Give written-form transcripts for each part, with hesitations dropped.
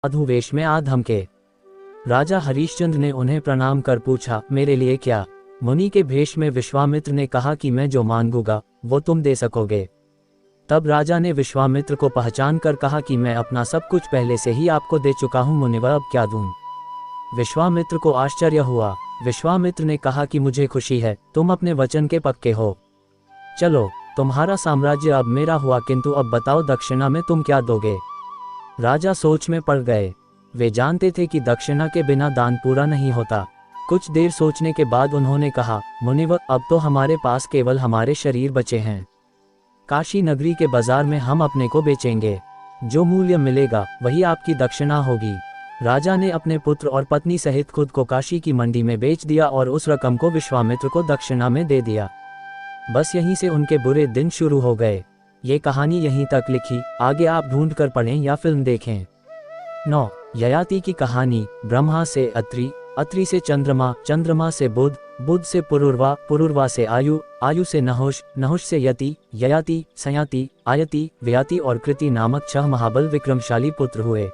साधु वेश में आ धमके। राजा हरिश्चंद्र ने उन्हें प्रणाम कर पूछा, मेरे लिए क्या? मुनि के भेष में विश्वामित्र ने कहा कि मैं जो मांगूंगा वो तुम दे सकोगे। तब राजा ने विश्वामित्र को पहचान कर कहा कि मैं अपना सब कुछ पहले से ही आपको दे चुका हूँ मुनिवर, अब क्या दूं? विश्वामित्र को आश्चर्य हुआ। विश्वामित्र ने कहा कि मुझे खुशी है, तुम अपने वचन के पक्के हो। चलो, तुम्हारा साम्राज्य अब मेरा हुआ, किंतु अब बताओ दक्षिणा में तुम क्या दोगे? राजा सोच में पड़ गए। वे जानते थे कि दक्षिणा के बिना दान पूरा नहीं होता। कुछ देर सोचने के बाद उन्होंने कहा, मुनिवर, अब तो हमारे पास केवल हमारे शरीर बचे हैं। काशी नगरी के बाजार में हम अपने को बेचेंगे। जो मूल्य मिलेगा वही आपकी दक्षिणा होगी। राजा ने अपने पुत्र और पत्नी सहित खुद को काशी की मंडी में बेच दिया और उस रकम को विश्वामित्र को दक्षिणा में दे दिया। बस यहीं से उनके बुरे दिन शुरू हो गए। ये कहानी यहीं तक लिखी, आगे आप ढूंढ कर पढ़ें या फिल्म देखें। 9. ययाति की कहानी। ब्रह्मा से अत्रि, अत्रि से चंद्रमा, चंद्रमा से बुध, बुध से पुरुरवा, पुरुरवा से आयु, आयु से नहुष, नहुष से यति, ययाति, सयाति, आयति, व्ययाति और कृति नामक 6 महाबल विक्रमशाली पुत्र हुए।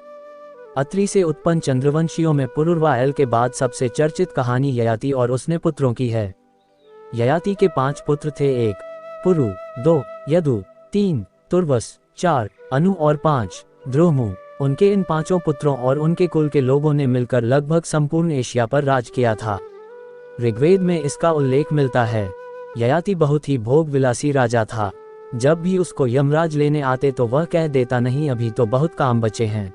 अत्रि से उत्पन्न चंद्रवंशियों में पुरुरवा एल के बाद सबसे चर्चित कहानी ययाति और उसने पुत्रों की है। ययाति के 5 पुत्र थे। 1 पुरु, 2 यदु, 3 तुर्वस, 4 अनु और 5 द्रुमु। उनके इन 5 पुत्रों और उनके कुल के लोगों ने मिलकर लगभग संपूर्ण एशिया पर राज किया था। ऋग्वेद में इसका उल्लेख मिलता है। ययाति बहुत ही भोग विलासी राजा था। जब भी उसको यमराज लेने आते तो वह कह देता, नहीं अभी तो बहुत काम बचे हैं,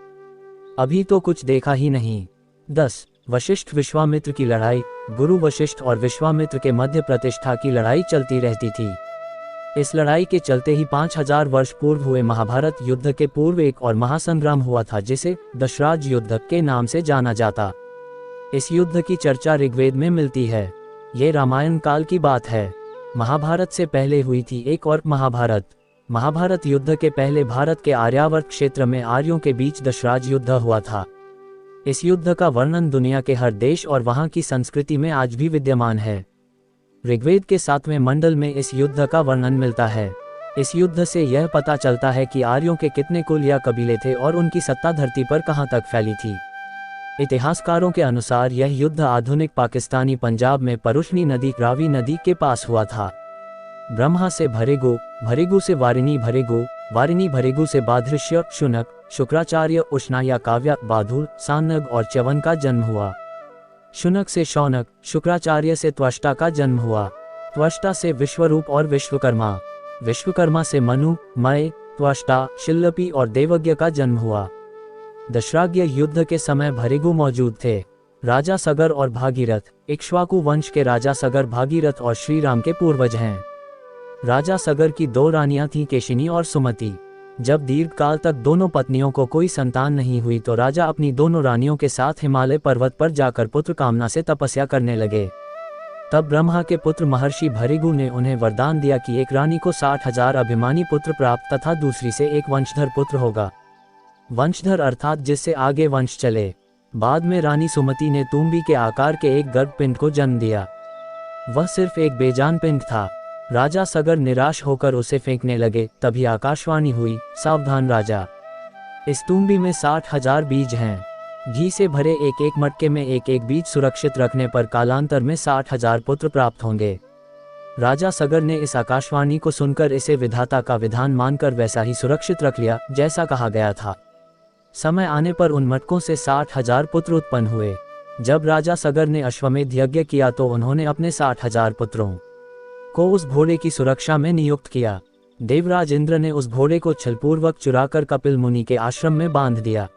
अभी तो कुछ देखा ही नहीं। 10 वशिष्ठ विश्वामित्र की लड़ाई। गुरु वशिष्ठ और विश्वामित्र के मध्य प्रतिष्ठा की लड़ाई चलती रहती थी। इस लड़ाई के चलते ही 5000 वर्ष पूर्व हुए महाभारत युद्ध के पूर्व एक और महासंग्राम हुआ था, जिसे दशराज युद्ध के नाम से जाना जाता। इस युद्ध की चर्चा ऋग्वेद में मिलती है। ये रामायण काल की बात है। महाभारत से पहले हुई थी एक और महाभारत। महाभारत युद्ध के पहले भारत के आर्यावर्त क्षेत्र में आर्यों के बीच दशराज युद्ध हुआ था। इस युद्ध का वर्णन दुनिया के हर देश और वहां की संस्कृति में आज भी विद्यमान है। ऋग्वेद के 7वें मंडल में इस युद्ध का वर्णन मिलता है। इस युद्ध से यह पता चलता है कि आर्यों के कितने कुल या कबीले थे और उनकी सत्ता धरती पर कहां तक फैली थी। इतिहासकारों के अनुसार यह युद्ध आधुनिक पाकिस्तानी पंजाब में परुष्णी नदी रावी नदी के पास हुआ था। ब्रह्मा से भरेगु, भरेगु से वारिणी भरेगु, वारिणी भरेगु से बाधृश्य, शुनक, शुक्राचार्य, उष्णा या काव्य, बाधुल, सानग और च्यवन का जन्म हुआ। शुनक से शौनक, शुक्राचार्य से त्वष्टा का जन्म हुआ। त्वष्टा से विश्वरूप और विश्वकर्मा, विश्वकर्मा से मनु, मय, त्वष्टा, शिल्लपी और देवज्ञ का जन्म हुआ। दशराज्य युद्ध के समय भरेगु मौजूद थे। राजा सगर और भागीरथ इक्ष्वाकु वंश के राजा सगर, भागीरथ और श्री राम के पूर्वज हैं। राजा सगर की 2 रानियां थीं, केशिनी और सुमति। जब दीर्घ काल तक दोनों पत्नियों को कोई संतान नहीं हुई तो राजा अपनी दोनों रानियों के साथ हिमालय पर्वत पर जाकर पुत्र कामना से तपस्या करने लगे। तब ब्रह्मा के पुत्र महर्षि भृगु ने उन्हें वरदान दिया कि एक रानी को 60,000 अभिमानी पुत्र प्राप्त तथा दूसरी से एक वंशधर पुत्र होगा। वंशधर अर्थात जिससे आगे वंश चले। बाद में रानी सुमति ने तुम्बी के आकार के एक गर्भपिंड को जन्म दिया। वह सिर्फ एक बेजान पिंड था। राजा सगर निराश होकर उसे फेंकने लगे। तभी आकाशवाणी हुई, सावधान राजा, इस तुम्बी में 60,000 बीज हैं। घी से भरे एक एक मटके में एक एक बीज सुरक्षित रखने पर कालांतर में 60,000 पुत्र प्राप्त होंगे। राजा सगर ने इस आकाशवाणी को सुनकर इसे विधाता का विधान मानकर वैसा ही सुरक्षित रख लिया जैसा कहा गया था। समय आने पर उन मटकों से 60,000 पुत्र उत्पन्न हुए। जब राजा सगर ने अश्वमेध यज्ञ किया तो उन्होंने अपने 60,000 पुत्रों को उस घोड़े की सुरक्षा में नियुक्त किया। देवराज इंद्र ने उस घोड़े को छलपूर्वक चुराकर कपिल मुनि के आश्रम में बांध दिया।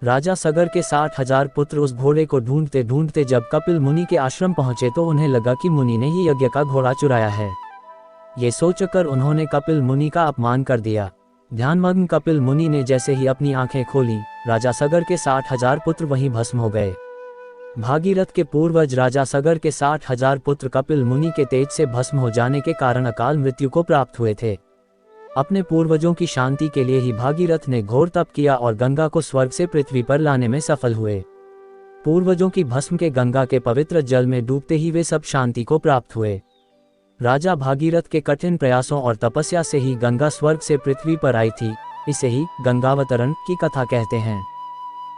राजा सगर के 60,000 पुत्र उस घोड़े को ढूंढते ढूंढते जब कपिल मुनि के आश्रम पहुंचे तो उन्हें लगा कि मुनि ने ही यज्ञ का घोड़ा चुराया है। ये सोचकर उन्होंने कपिल मुनि का अपमान कर दिया। ध्यानमग्न कपिल मुनि ने जैसे ही अपनी आंखें खोली, राजा सगर के 60,000 पुत्र वहीं भस्म हो गए। भागीरथ के पूर्वज राजा सगर के 60,000 पुत्र कपिल मुनि के तेज से भस्म हो जाने के कारण अकाल मृत्यु को प्राप्त हुए थे। अपने पूर्वजों की शांति के लिए ही भागीरथ ने घोर तप किया और गंगा को स्वर्ग से पृथ्वी पर लाने में सफल हुए। पूर्वजों की भस्म के गंगा के पवित्र जल में डूबते ही वे सब शांति को प्राप्त हुए। राजा भागीरथ के कठिन प्रयासों और तपस्या से ही गंगा स्वर्ग से पृथ्वी पर आई थी। इसे ही गंगावतरण की कथा कहते हैं।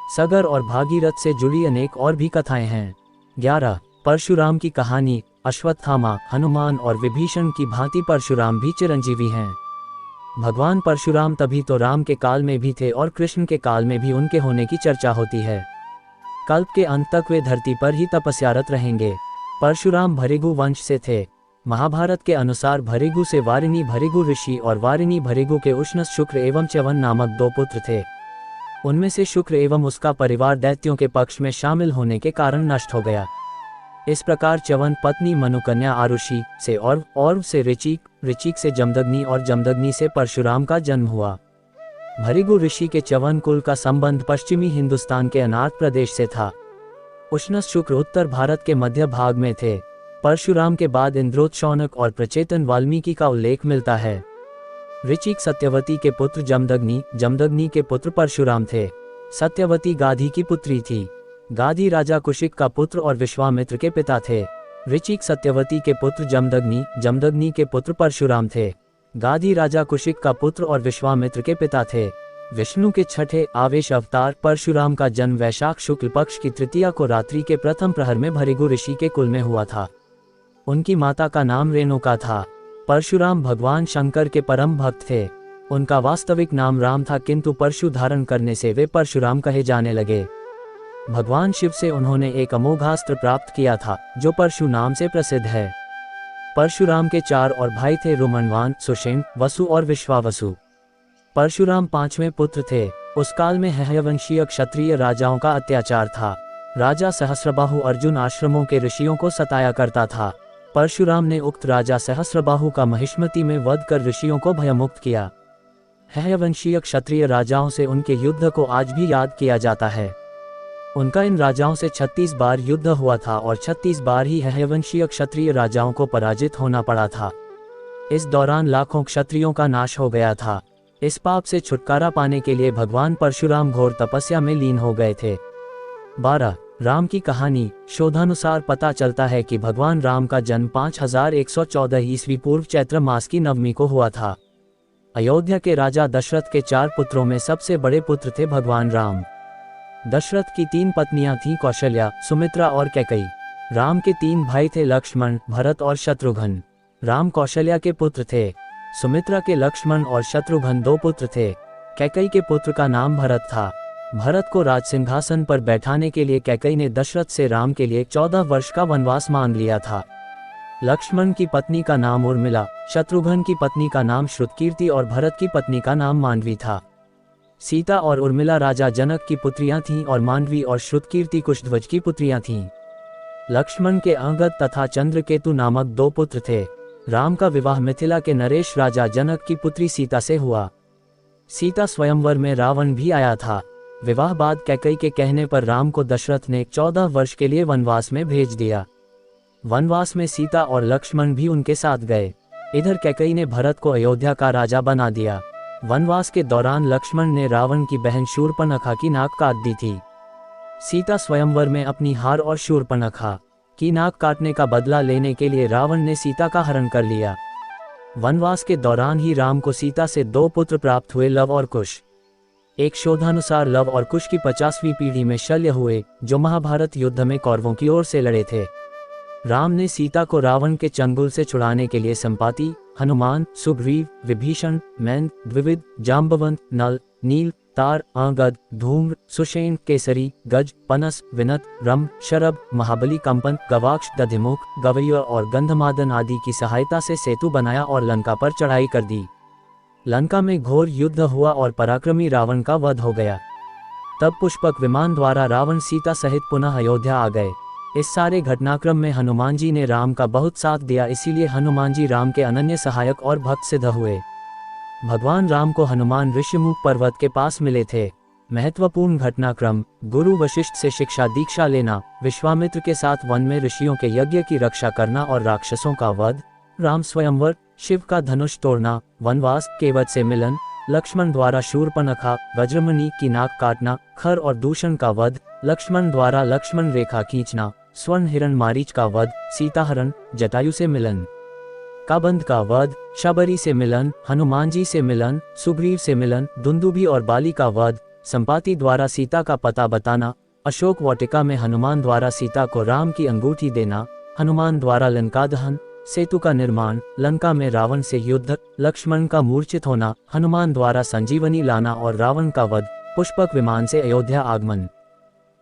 सगर और भागीरथ से जुड़ी अनेक और भी कथाएं हैं। 11 परशुराम की कहानी। अश्वत्थामा, हनुमान और विभीषण की भांति परशुराम भी चिरंजीवी हैं। भगवान परशुराम तभी तो राम के काल में भी थे और कृष्ण के काल में भी उनके होने की चर्चा होती है। कल्प के अंत तक वे धरती पर ही तपस्यारत रहेंगे। परशुराम भृगु वंश से थे। महाभारत के अनुसार भृगु से वारिणी भृगु ऋषि और वारिणी भृगु के उष्णस शुक्र एवं च्यवन नामक 2 पुत्र थे। उनमें से शुक्र एवं उसका परिवार दैत्यों के पक्ष में शामिल होने के कारण नष्ट हो गया। इस प्रकार च्यवन पत्नी मनुकन्या आरुषि से और से ऋचिक से जमदग्नि और जमदग्नि से परशुराम का जन्म हुआ। भृगु ऋषि के च्यवन कुल का संबंध पश्चिमी हिंदुस्तान के अनाथ प्रदेश से था। उष्णस शुक्र उत्तर भारत के मध्य भाग में थे। परशुराम के बाद इंद्रोत शौनक और प्रचेतन वाल्मीकि का उल्लेख मिलता है। ऋचिक सत्यवती के पुत्र जमदग्नि के पुत्र परशुराम थे। सत्यवती गाधी की पुत्री थी। गाधी राजा कुशिक का पुत्र और विश्वामित्र के पिता थे। ऋचिक सत्यवती के पुत्र जमदग्नि के पुत्र परशुराम थे। गाधी राजा कुशिक का पुत्र और विश्वामित्र के पिता थे। विष्णु के छठे आवेश अवतार परशुराम का जन्म वैशाख शुक्ल पक्ष की तृतीया को रात्रि के प्रथम प्रहर में भृगु ऋषि के कुल में हुआ था। उनकी माता का नाम रेणुका था। परशुराम भगवान शंकर के परम भक्त थे। उनका वास्तविक नाम राम था, किंतु परशु धारण करने से वे परशुराम कहे जाने लगे। भगवान शिव से उन्होंने एक अमोघास्त्र प्राप्त किया था जो परशु नाम से प्रसिद्ध है। परशुराम के 4 और भाई थे, रुमनवान, सुषेण, वसु और विश्वावसु। परशुराम 5वें पुत्र थे। उस काल में हयवंशीय क्षत्रिय राजाओं का अत्याचार था। राजा सहस्रबाहु अर्जुन आश्रमों के ऋषियों को सताया करता था। परशुराम ने उक्त राजा सहस्रबाहु का महिष्मति में वध कर ऋषियों को भयमुक्त किया। हयवंशीय क्षत्रिय राजाओं से उनके युद्ध को आज भी याद किया जाता है। उनका इन राजाओं से 36 बार युद्ध हुआ था और 36 बार ही हयवंशीय क्षत्रिय राजाओं को पराजित होना पड़ा था। इस दौरान लाखों क्षत्रियों का नाश हो गया था। इस पाप से छुटकारा पाने के लिए भगवान परशुराम घोर तपस्या में लीन हो गए थे। 12 राम की कहानी। शोधानुसार पता चलता है कि भगवान राम का जन्म 5114 ईस्वी पूर्व चैत्र मास की नवमी को हुआ था। अयोध्या के राजा दशरथ के 4 पुत्रों में सबसे बड़े पुत्र थे भगवान राम। दशरथ की 3 पत्नियां थीं, कौशल्या, सुमित्रा और कैकई। राम के 3 भाई थे, लक्ष्मण, भरत और शत्रुघ्न। राम कौशल्या के पुत्र थे। सुमित्रा के लक्ष्मण और शत्रुघ्न 2 पुत्र थे। कैकई के पुत्र का नाम भरत था। भरत को राज सिंहासन पर बैठाने के लिए कैकई ने दशरथ से राम के लिए 14 वर्ष का वनवास मांग लिया था। लक्ष्मण की पत्नी का नाम उर्मिला, शत्रुघ्न की पत्नी का नाम श्रुतकीर्ति और भरत की पत्नी का नाम मांडवी था। सीता और उर्मिला राजा जनक की पुत्रियां थीं और मांडवी और श्रुतकीर्ति कुशध्वज की पुत्रियां थीं। लक्ष्मण के अंगद तथा चंद्रकेतु नामक 2 पुत्र थे। राम का विवाह मिथिला के नरेश राजा जनक की पुत्री सीता से हुआ। सीता स्वयंवर में रावण भी आया था। विवाह बाद कैकई के कहने पर राम को दशरथ ने 14 वर्ष के लिए वनवास में भेज दिया। वनवास में सीता और लक्ष्मण भी उनके साथ गए। इधर कैकई ने भरत को अयोध्या का राजा बना दिया। वनवास के दौरान लक्ष्मण ने रावण की बहन शूर्पणखा की नाक काट दी थी। सीता स्वयंवर में अपनी हार और शूर्पणखा की नाक काटने का बदला लेने के लिए रावण ने सीता का हरण कर लिया। वनवास के दौरान ही राम को सीता से 2 पुत्र प्राप्त हुए, लव और कुश। एक शोधानुसार लव और कुश की 50वीं पीढ़ी में शल्य हुए, जो महाभारत युद्ध में कौरवों की ओर से लड़े थे। राम ने सीता को रावण के चंगुल से छुड़ाने के लिए संपाति, हनुमान, सुग्रीव, विभीषण, मैंद, द्विविद, जाम्बवंत, नल, नील, तार, अंगद, धूम्र, सुषेण, केसरी, गज, पनस, विनत, रम, शरभ, महाबली, कंपन, गवाक्ष, दधिमुख, गवैय और गंधमादन आदि की सहायता से सेतु बनाया और लंका पर चढ़ाई कर दी। लंका में घोर युद्ध हुआ और पराक्रमी रावण का वध हो गया। तब पुष्पक विमान द्वारा रावण सीता सहित पुनः अयोध्या आ गए। इस सारे घटनाक्रम में हनुमान जी ने राम का बहुत साथ दिया, इसीलिए हनुमान जी राम के अनन्य सहायक और भक्त सिद्ध हुए। भगवान राम को हनुमान ऋषिमुख पर्वत के पास मिले थे। महत्वपूर्ण घटनाक्रम: गुरु वशिष्ठ से शिक्षा दीक्षा लेना, विश्वामित्र के साथ वन में ऋषियों के यज्ञ की रक्षा करना और राक्षसों का वध, राम स्वयंवर, शिव का धनुष तोड़ना, वनवास, केवट से मिलन, लक्ष्मण द्वारा शूर्पणखा वज्रमणि की नाक काटना, खर और दूषण का वध, लक्ष्मण द्वारा लक्ष्मण रेखा खींचना, स्वर्ण हिरण मारीच का वध, सीताहरण, जटायु से मिलन, काबंध का वध, शबरी से मिलन, हनुमान जी से मिलन, सुग्रीव से मिलन, दुंदुभि और बाली का वध, संपाति द्वारा सीता का पता बताना, अशोक वाटिका में हनुमान द्वारा सीता को राम की अंगूठी देना, हनुमान द्वारा लंका दहन, सेतु का निर्माण, लंका में रावण से युद्ध, लक्ष्मण का मूर्छित होना, हनुमान द्वारा संजीवनी लाना और रावण का वध, पुष्पक विमान से अयोध्या आगमन।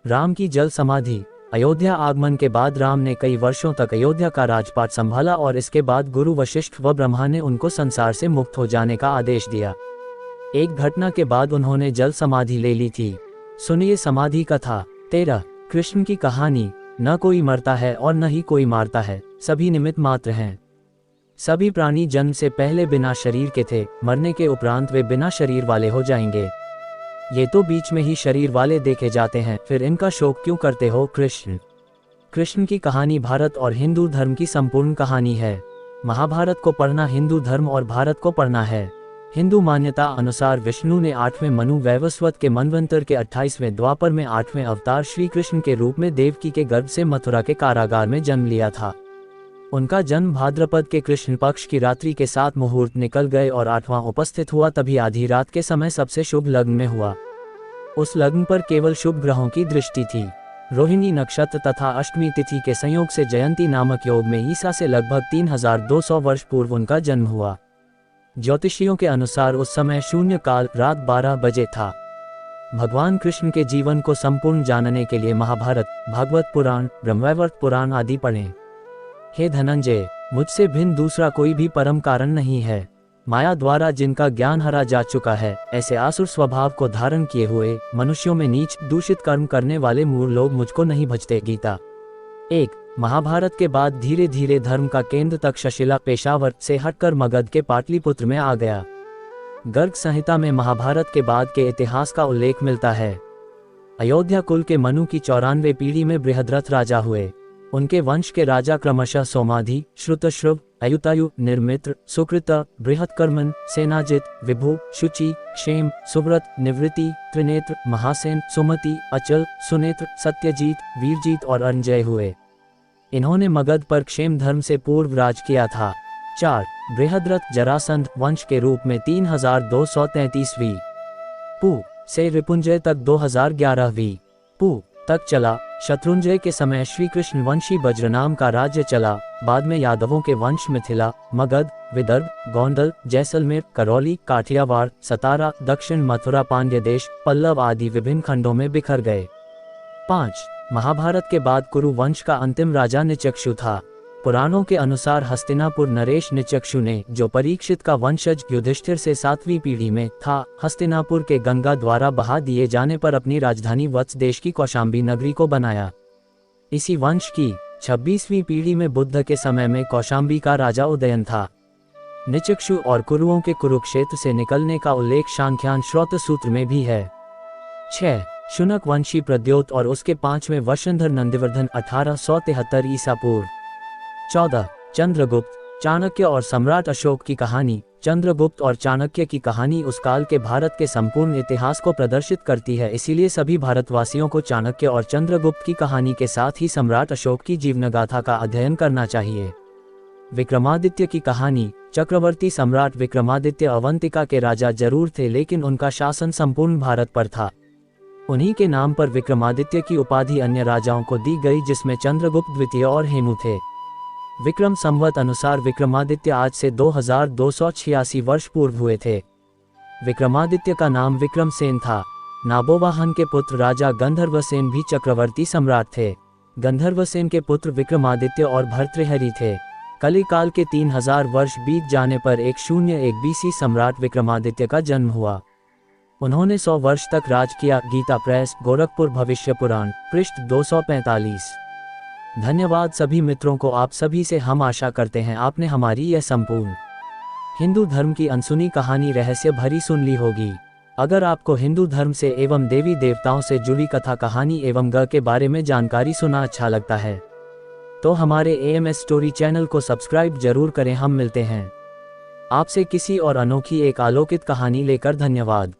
राम की जल समाधि। अयोध्या आगमन के बाद राम ने कई वर्षों तक अयोध्या का राजपाट संभाला और इसके बाद गुरु वशिष्ठ व ब्रह्मा ने उनको संसार से मुक्त हो जाने का आदेश दिया। एक घटना के बाद उन्होंने जल समाधि ले ली थी। सुनिए समाधि कथा। 13 कृष्ण की कहानी। न कोई मरता है और न ही कोई मारता है, सभी निमित्त मात्र हैं। सभी प्राणी जन्म से पहले बिना शरीर के थे, मरने के उपरांत वे बिना शरीर वाले हो जाएंगे। ये तो बीच में ही शरीर वाले देखे जाते हैं, फिर इनका शोक क्यों करते हो कृष्ण। कृष्ण की कहानी भारत और हिंदू धर्म की संपूर्ण कहानी है। महाभारत को पढ़ना हिंदू धर्म और भारत को पढ़ना है। हिंदू मान्यता अनुसार विष्णु ने 8वें मनु वैवस्वत के मनवंतर के 28वें द्वापर में 8वें अवतार श्री कृष्ण के रूप में देवकी के गर्भ से मथुरा के कारागार में जन्म लिया था। उनका जन्म भाद्रपद के कृष्ण पक्ष की रात्रि के 7 मुहूर्त निकल गए और 8वां उपस्थित हुआ, तभी आधी रात के समय सबसे शुभ लग्न में हुआ। उस लग्न पर केवल शुभ ग्रहों की दृष्टि थी। रोहिणी नक्षत्र तथा अष्टमी तिथि के संयोग से जयंती नामक योग में ईसा से लगभग 3200 वर्ष पूर्व उनका जन्म हुआ। ज्योतिषियों के अनुसार उस समय शून्य काल रात 12 बजे था। भगवान कृष्ण के जीवन को संपूर्ण जानने के लिए महाभारत, भागवत पुराण, ब्रह्मवैवर्त पुराण आदि पढ़ें। हे धनंजय, मुझसे भिन्न दूसरा कोई भी परम कारण नहीं है। माया द्वारा जिनका ज्ञान हरा जा चुका है, ऐसे आसुर स्वभाव को धारण किए हुए मनुष्यों में नीच दूषित कर्म करने वाले मूढ़ लोग मुझको नहीं भजते। गीता। 1 महाभारत के बाद धीरे धीरे धर्म का केंद्र तक्षशिला पेशावर से हटकर मगध के पाटलिपुत्र में आ गया। गर्ग संहिता में महाभारत के बाद के इतिहास का उल्लेख मिलता है। अयोध्या कुल के मनु की 94 पीढ़ी में बृहद्रथ राजा हुए। उनके वंश के राजा क्रमशः सोमाधि, श्रुतश्रुव, अयुतायु, निर्मित्र, सुकृत, बृहत्कर्मन, सेनाजित, विभु, शुचि, क्षेम, सुव्रत, निवृत्ति, त्रिनेत्र, महासेन, सुमति, अचल, सुनेत्र, सत्यजीत, वीरजीत और अरंजय हुए। इन्होंने मगध पर क्षेम धर्म से पूर्व राज किया था। 4 बृहद्रथ जरासंध वंश के रूप में 3233वीं पू से रिपुंजय तक 2011वीं पू तक चला। शत्रुंजय के समय श्री कृष्ण वंशी बज्रनाम का राज्य चला। बाद में यादवों के वंश मिथिला, मगध, विदर्भ, गोंडल, जैसलमेर, करौली, काठियावाड़, सतारा, दक्षिण मथुरा, पांड्य देश, पल्लव आदि विभिन्न खंडों में बिखर गए। 5 महाभारत के बाद कुरु वंश का अंतिम राजा निचक्षु था। पुराणों के अनुसार हस्तिनापुर नरेश निचक्षु ने, जो परीक्षित का वंशज युधिष्ठिर से 7वीं पीढ़ी में था, हस्तिनापुर के गंगा द्वारा बहा दिए जाने पर अपनी राजधानी वत्स देश की कौशाम्बी नगरी को बनाया। इसी वंश की 26वीं पीढ़ी में बुद्ध के समय में कौशाम्बी का राजा उदयन था। निचक्षु और कुरुओं के कुरुक्षेत्र से निकलने का उल्लेख शांख्यान श्रौत सूत्र में भी है। 6 शुनक वंशी प्रद्योत और उसके 5वें वंशधर नंदिवर्धन 1873 ईसा पूर्व। 14 चंद्रगुप्त, चाणक्य और सम्राट अशोक की कहानी। चंद्रगुप्त और चाणक्य की कहानी उस काल के भारत के संपूर्ण इतिहास को प्रदर्शित करती है, इसीलिए सभी भारतवासियों को चाणक्य और चंद्रगुप्त की कहानी के साथ ही सम्राट अशोक की जीवनगाथा का अध्ययन करना चाहिए। विक्रमादित्य की कहानी। चक्रवर्ती सम्राट विक्रमादित्य अवंतिका के राजा जरूर थे, लेकिन उनका शासन संपूर्ण भारत पर था। उन्हीं के नाम पर विक्रमादित्य की उपाधि अन्य राजाओं को दी गई, जिसमें चंद्रगुप्त द्वितीय और हेमू थे। विक्रम संवत अनुसार विक्रमादित्य आज से 2286 वर्ष पूर्व हुए थे। विक्रमादित्य का नाम विक्रमसेन था। नाबोवाहन के पुत्र राजा गंधर्वसेन भी चक्रवर्ती सम्राट थे। गंधर्वसेन के पुत्र विक्रमादित्य और भर्तृहरि थे। कलिकाल के 3000 वर्ष बीत जाने पर 101 BC सम्राट विक्रमादित्य का जन्म हुआ। उन्होंने 100 वर्ष तक राज किया। गीता प्रेस, गोरखपुर भविष्य पुराण, पृष्ठ 245। धन्यवाद सभी मित्रों को। आप सभी से हम आशा करते हैं आपने हमारी यह संपूर्ण हिंदू धर्म की अनसुनी कहानी रहस्य भरी सुन ली होगी। अगर आपको हिंदू धर्म से एवं देवी देवताओं से जुड़ी कथा कहानी एवं ग के बारे में जानकारी सुना अच्छा लगता है, तो हमारे AMS स्टोरी चैनल को सब्सक्राइब जरूर करें। हम मिलते हैं आपसे किसी और अनोखी एक अलौकिक कहानी लेकर। धन्यवाद।